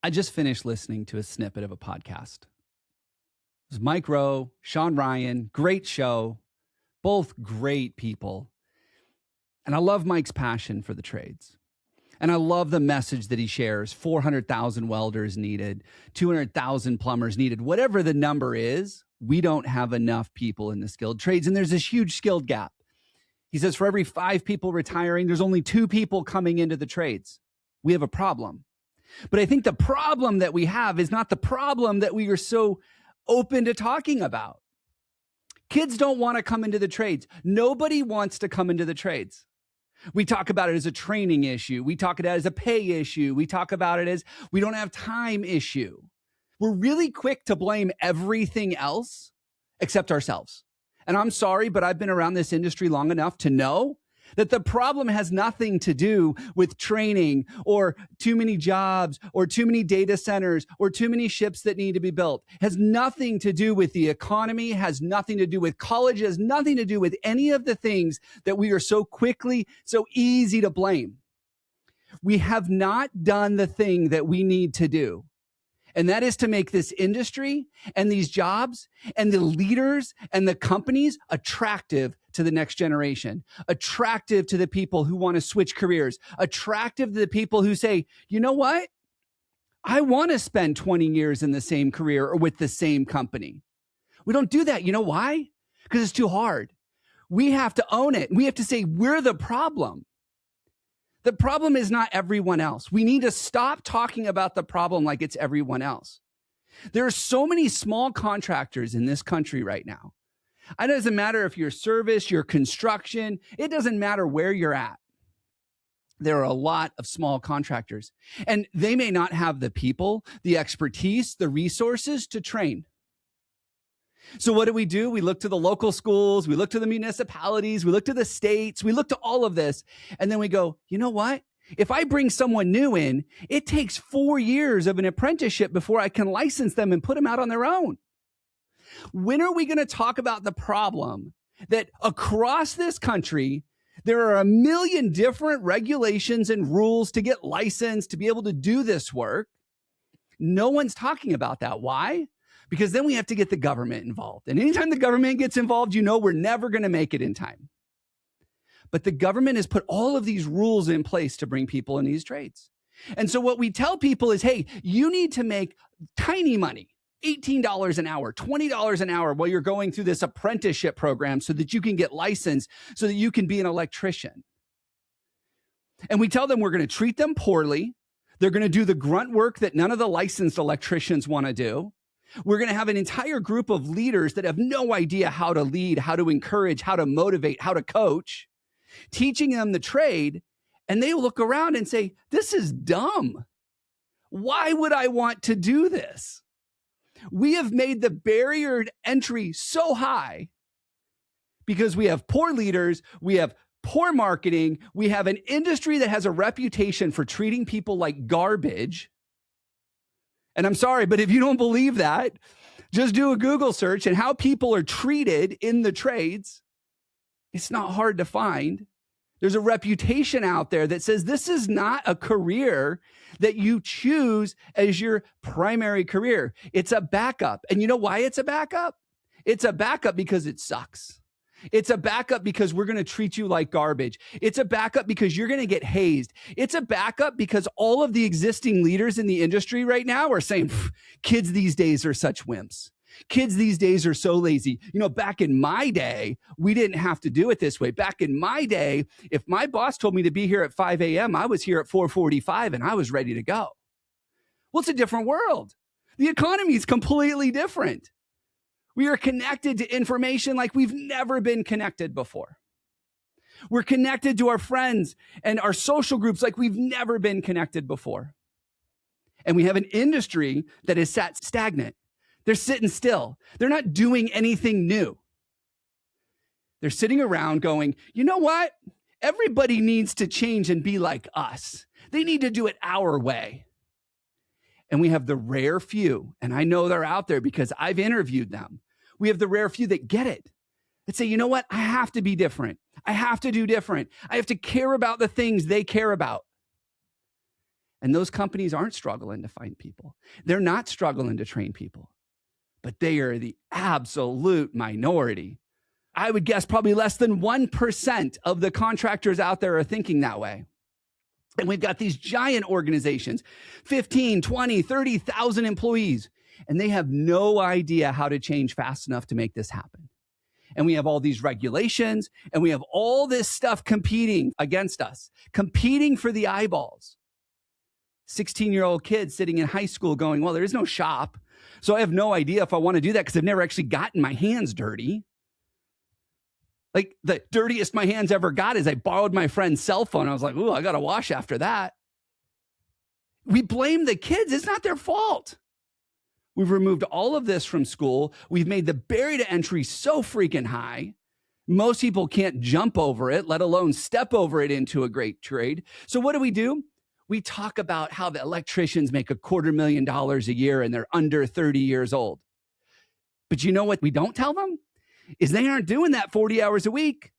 I just finished listening to a snippet of a podcast. It was Mike Rowe, Sean Ryan, great show, both great people. And I love Mike's passion for the trades. And I love the message that he shares. 400,000 welders needed, 200,000 plumbers needed, whatever the number is, we don't have enough people in the skilled trades. And there's this huge skilled gap. He says for every 5 people retiring, there's only 2 people coming into the trades. We have a problem. But I think the problem that we have is not the problem that we are so open to talking about. Kids don't want to come into the trades. Nobody wants to come into the trades. We talk about it as a training issue. We talk about it as a pay issue. We talk about it as we don't have time issue. We're really quick to blame everything else except ourselves. And I'm sorry, but I've been around this industry long enough to know that the problem has nothing to do with training or too many jobs or too many data centers or too many ships that need to be built. It has nothing to do with the economy, has nothing to do with college, has nothing to do with any of the things that we are so easy to blame. We have not done the thing that we need to do. And that is to make this industry and these jobs and the leaders and the companies attractive to the next generation, attractive to the people who want to switch careers, attractive to the people who say, you know what? I want to spend 20 years in the same career or with the same company. We don't do that. You know why? Because it's too hard. We have to own it. We have to say we're the problem. The problem is not everyone else. We need to stop talking about the problem like it's everyone else. There are so many small contractors in this country right now. It doesn't matter if you're service, you're construction. It doesn't matter where you're at. There are a lot of small contractors, and they may not have the people, the expertise, the resources to train. So what do? We look to the local schools, we look to the municipalities, we look to the states, we look to all of this. And then we go, you know what? If I bring someone new in, it takes 4 years of an apprenticeship before I can license them and put them out on their own. When are we going to talk about the problem that across this country, there are a million different regulations and rules to get licensed, to be able to do this work? No one's talking about that. Why? Because then we have to get the government involved. And anytime the government gets involved, you know we're never going to make it in time. But the government has put all of these rules in place to bring people in these trades. And so what we tell people is, hey, you need to make tiny money, $18 an hour, $20 an hour while you're going through this apprenticeship program so that you can get licensed, so that you can be an electrician. And we tell them we're going to treat them poorly. They're going to do the grunt work that none of the licensed electricians want to do. We're going to have an entire group of leaders that have no idea how to lead, how to encourage, how to motivate, how to coach, teaching them the trade. And they look around and say, this is dumb. Why would I want to do this? We have made the barrier to entry so high because we have poor leaders, we have poor marketing, we have an industry that has a reputation for treating people like garbage. And I'm sorry, but if you don't believe that, just do a Google search and how people are treated in the trades. It's not hard to find. There's a reputation out there that says this is not a career that you choose as your primary career. It's a backup. And you know why it's a backup? It's a backup because it sucks. It's a backup because we're going to treat you like garbage. It's a backup because you're going to get hazed. It's a backup because all of the existing leaders in the industry right now are saying, kids these days are such wimps. Kids these days are so lazy. You know, back in my day, we didn't have to do it this way. Back in my day, if my boss told me to be here at 5 a.m., I was here at 4:45 and I was ready to go. Well, it's a different world. The economy is completely different. We are connected to information like we've never been connected before. We're connected to our friends and our social groups like we've never been connected before. And we have an industry that is sat stagnant. They're sitting still. They're not doing anything new. They're sitting around going, you know what? Everybody needs to change and be like us. They need to do it our way. And we have the rare few, and I know they're out there because I've interviewed them. We have the rare few that get it, that say, you know what? I have to be different. I have to do different. I have to care about the things they care about. And those companies aren't struggling to find people. They're not struggling to train people, but they are the absolute minority. I would guess probably less than 1% of the contractors out there are thinking that way. And we've got these giant organizations, 15, 20, 30,000 employees, and they have no idea how to change fast enough to make this happen. And we have all these regulations, and we have all this stuff competing against us, competing for the eyeballs. 16-year-old kids sitting in high school going, well, there is no shop, so I have no idea if I want to do that because I've never actually gotten my hands dirty. Like the dirtiest my hands ever got is I borrowed my friend's cell phone. I was like, ooh, I got to wash after that. We blame the kids. It's not their fault. We've removed all of this from school. We've made the barrier to entry so freaking high. Most people can't jump over it, let alone step over it into a great trade. So what do? We talk about how the electricians make $250,000 a year and they're under 30 years old. But you know what we don't tell them? Is they aren't doing that 40 hours a week.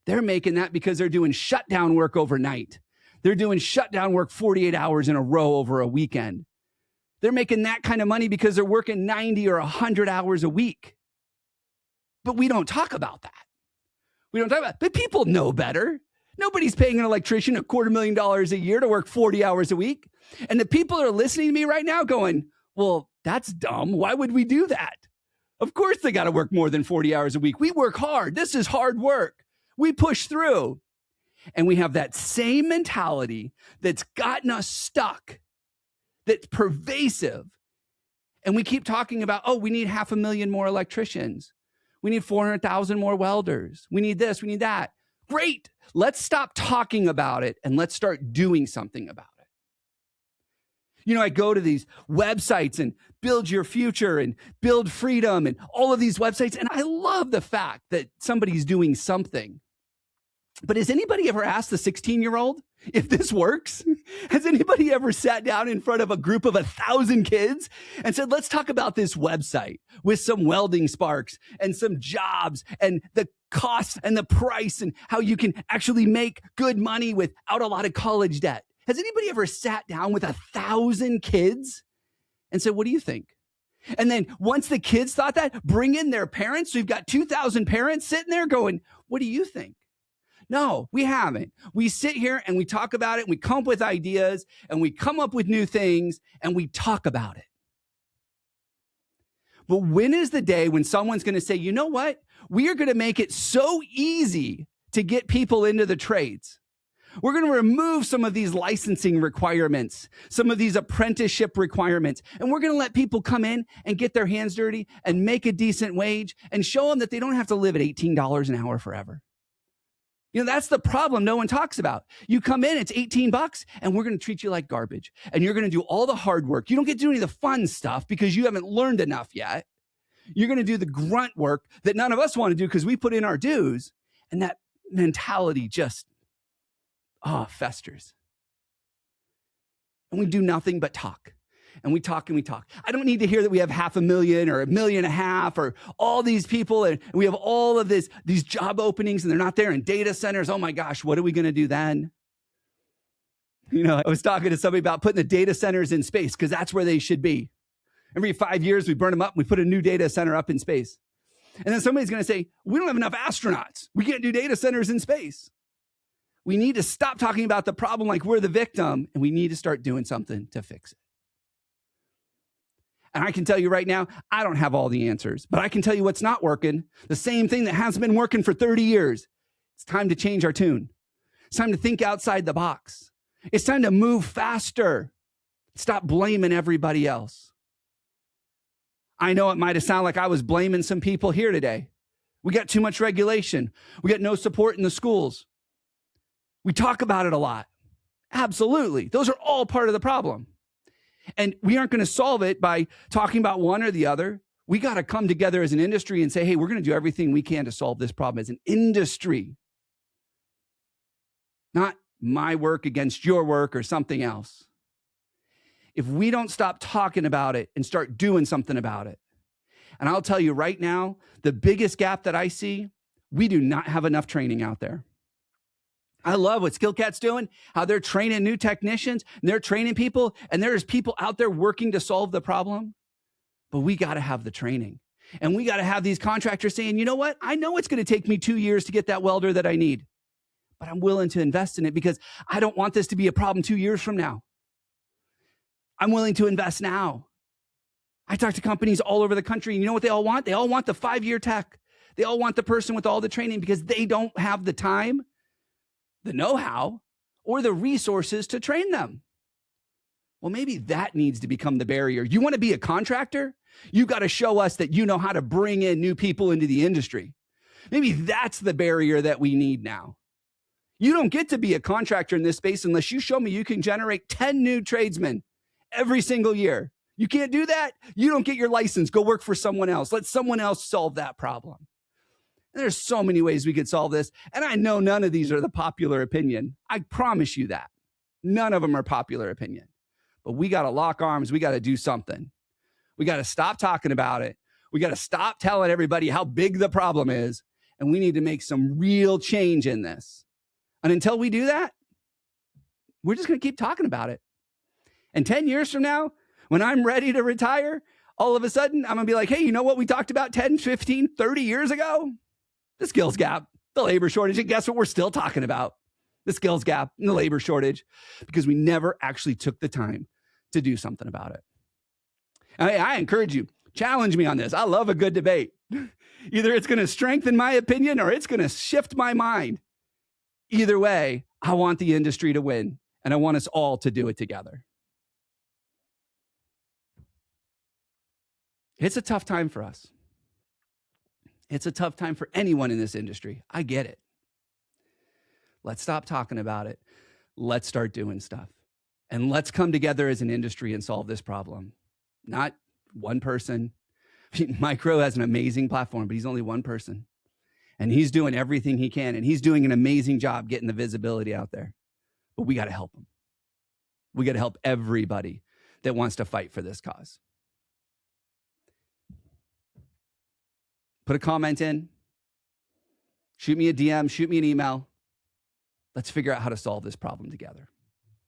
They're making that because they're doing shutdown work overnight. They're doing shutdown work 48 hours in a row over a weekend. They're making that kind of money because they're working 90 or 100 hours a week. But we don't talk about that. We don't talk about it. But people know better. Nobody's paying an electrician $250,000 a year to work 40 hours a week. And the people that are listening to me right now going, well, that's dumb. Why would we do that? Of course they got to work more than 40 hours a week. We work hard. This is hard work. We push through. And we have that same mentality that's gotten us stuck, that's pervasive. And we keep talking about, oh, we need 500,000 more electricians. We need 400,000 more welders. We need this, we need that. Great. Let's stop talking about it and let's start doing something about it. You know, I go to these websites and Build Your Future and Build Freedom and all of these websites. And I love the fact that somebody's doing something. But has anybody ever asked the 16-year-old if this works? Has anybody ever sat down in front of a group of 1,000 kids and said, let's talk about this website with some welding sparks and some jobs and the cost and the price and how you can actually make good money without a lot of college debt? Has anybody ever sat down with 1,000 kids and said, what do you think? And then once the kids thought that, bring in their parents. So you've got 2,000 parents sitting there going, what do you think? No, we haven't. We sit here and we talk about it and we come up with ideas and we come up with new things and we talk about it. But when is the day when someone's going to say, you know what? We are going to make it so easy to get people into the trades. We're going to remove some of these licensing requirements, some of these apprenticeship requirements, and we're going to let people come in and get their hands dirty and make a decent wage and show them that they don't have to live at $18 an hour forever. You know, that's the problem no one talks about. You come in, it's $18, and we're going to treat you like garbage. And you're going to do all the hard work. You don't get to do any of the fun stuff because you haven't learned enough yet. You're going to do the grunt work that none of us want to do because we put in our dues. And that mentality just, festers. And we do nothing but talk. And we talk and we talk. I don't need to hear that we have 500,000 or 1.5 million or all these people and we have all of these job openings and they're not there in data centers. Oh my gosh, what are we going to do then? You know, I was talking to somebody about putting the data centers in space because that's where they should be. Every 5 years, we burn them up and we put a new data center up in space. And then somebody's going to say, we don't have enough astronauts. We can't do data centers in space. We need to stop talking about the problem like we're the victim and we need to start doing something to fix it. And I can tell you right now, I don't have all the answers, but I can tell you what's not working. The same thing that hasn't been working for 30 years. It's time to change our tune. It's time to think outside the box. It's time to move faster. Stop blaming everybody else. I know it might have sounded like I was blaming some people here today. We got too much regulation. We got no support in the schools. We talk about it a lot. Absolutely. Those are all part of the problem. And we aren't going to solve it by talking about one or the other. We got to come together as an industry and say, hey, we're going to do everything we can to solve this problem as an industry. Not my work against your work or something else. If we don't stop talking about it and start doing something about it, and I'll tell you right now, the biggest gap that I see, we do not have enough training out there. I love what SkillCat's doing, how they're training new technicians, and they're training people, and there's people out there working to solve the problem. But we got to have the training. And we got to have these contractors saying, you know what? I know it's going to take me 2 years to get that welder that I need, but I'm willing to invest in it because I don't want this to be a problem 2 years from now. I'm willing to invest now. I talk to companies all over the country, and you know what they all want? They all want the 5-year tech. They all want the person with all the training because they don't have the time, the know-how, or the resources to train them. Well, maybe that needs to become the barrier. You want to be a contractor? You got to show us that you know how to bring in new people into the industry. Maybe that's the barrier that we need now. You don't get to be a contractor in this space unless you show me you can generate 10 new tradesmen every single year. You can't do that? You don't get your license. Go work for someone else. Let someone else solve that problem. And there's so many ways we could solve this. And I know none of these are the popular opinion. I promise you that. None of them are popular opinion. But we got to lock arms. We got to do something. We got to stop talking about it. We got to stop telling everybody how big the problem is. And we need to make some real change in this. And until we do that, we're just going to keep talking about it. And 10 years from now, when I'm ready to retire, all of a sudden, I'm going to be like, hey, you know what we talked about 10, 15, 30 years ago? The skills gap, the labor shortage. And guess what we're still talking about? The skills gap and the labor shortage, because we never actually took the time to do something about it. I encourage you, challenge me on this. I love a good debate. Either it's going to strengthen my opinion or it's going to shift my mind. Either way, I want the industry to win, and I want us all to do it together. It's a tough time for us. It's a tough time for anyone in this industry. I get it. Let's stop talking about it. Let's start doing stuff. And let's come together as an industry and solve this problem. Not one person. I mean, Micro has an amazing platform, but he's only one person. And he's doing everything he can. And he's doing an amazing job getting the visibility out there. But we got to help him. We got to help everybody that wants to fight for this cause. Put a comment in. Shoot me a DM. Shoot me an email. Let's figure out how to solve this problem together.